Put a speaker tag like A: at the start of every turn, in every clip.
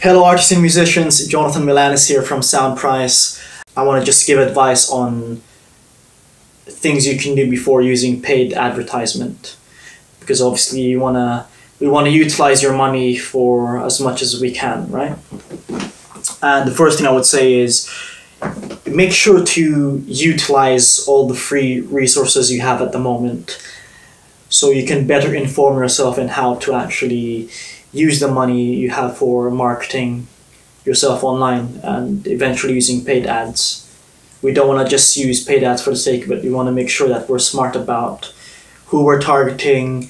A: Hello artists and musicians, Jonathan Milanis here from Soundprise. I want to just give advice on things you can do before using paid advertisement, because obviously we want to utilize your money for as much as we can, right? And the first thing I would say is make sure to utilize all the free resources you have at the moment so you can better inform yourself in how to actually use the money you have for marketing yourself online and eventually using paid ads. We don't want to just use paid ads for the sake of it. We want to make sure that we're smart about who we're targeting,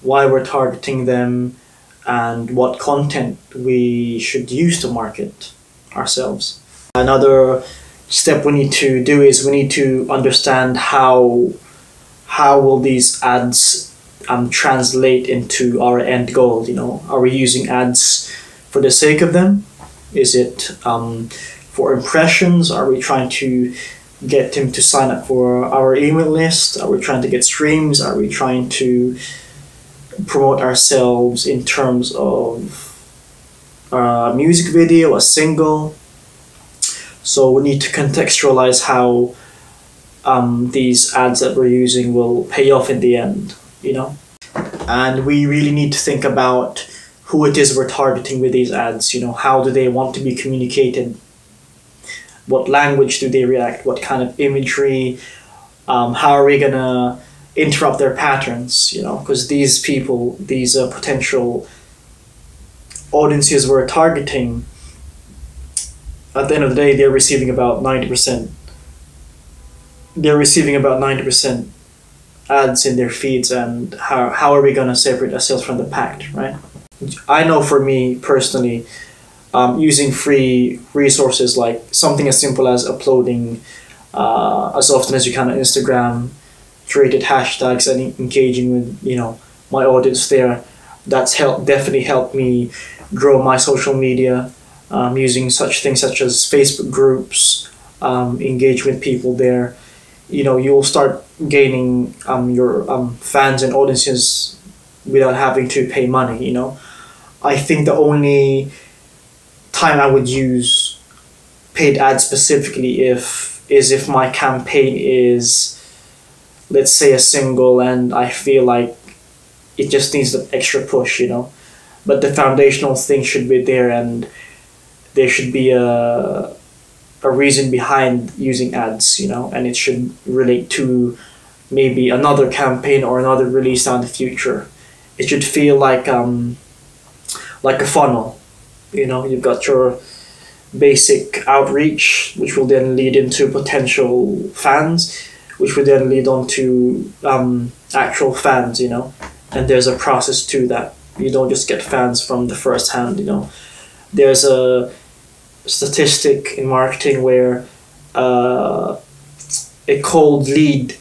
A: why we're targeting them, and what content we should use to market ourselves. Another step we need to do is we need to understand how will these ads translate into our end goal. Are we using ads for the sake of them? Is it for impressions? Are we trying to get them to sign up for our email list? Are we trying to get streams? Are we trying to promote ourselves in terms of a music video, a single? So we need to contextualize how these ads that we're using will pay off in the end. And we really need to think about who it is we're targeting with these ads. How do they want to be communicated? What language do they react? What kind of imagery? How are we gonna interrupt their patterns? Because these people, these potential audiences we're targeting, at the end of the day, they're receiving about 90%. They're receiving about 90% ads in their feeds, and how are we going to separate ourselves from the pack, right? I know for me personally, using free resources like something as simple as uploading as often as you can on Instagram, created hashtags and engaging with my audience there, that's definitely helped me grow my social media, using such things such as Facebook groups, engage with people there. You'll start gaining your fans and audiences without having to pay money. I think the only time I would use paid ads specifically is if my campaign is, let's say, a single and I feel like it just needs an extra push, but the foundational thing should be there, and there should be a reason behind using ads, and it should relate to maybe another campaign or another release down the future. It should feel like a funnel. You've got your basic outreach, which will then lead into potential fans, which will then lead on to actual fans, and there's a process to that. You don't just get fans from the first hand. There's a statistic in marketing where a cold lead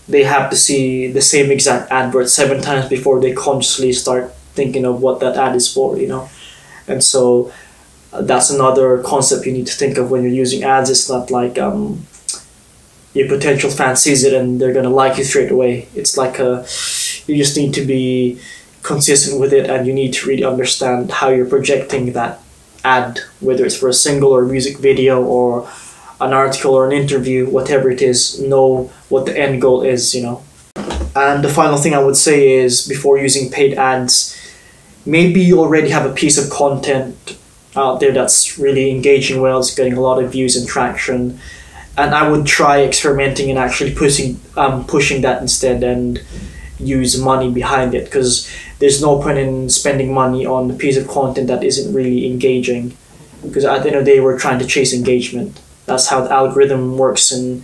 A: they have to see the same exact advert 7 times before they consciously start thinking of what that ad is for, and so that's another concept you need to think of when you're using ads. It's not like your potential fan sees it and they're gonna like you straight away. It's like you just need to be consistent with it, and you need to really understand how you're projecting that ad, whether it's for a single or music video or an article or an interview, whatever it is. Know what the end goal is. And the final thing I would say is, before using paid ads, maybe you already have a piece of content out there that's really engaging well, it's getting a lot of views and traction, and I would try experimenting and actually pushing that instead and use money behind it, because there's no point in spending money on a piece of content that isn't really engaging, because at the end of the day we're trying to chase engagement. That's how the algorithm works in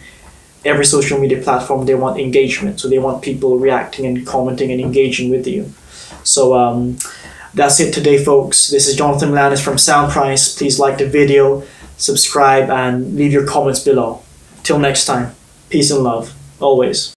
A: every social media platform. They want engagement, so they want people reacting and commenting and engaging with you. So that's it today, folks. This is Jonathan Milanis from Soundprise. Please like the video, subscribe, and leave your comments below. Till next time, peace and love, always.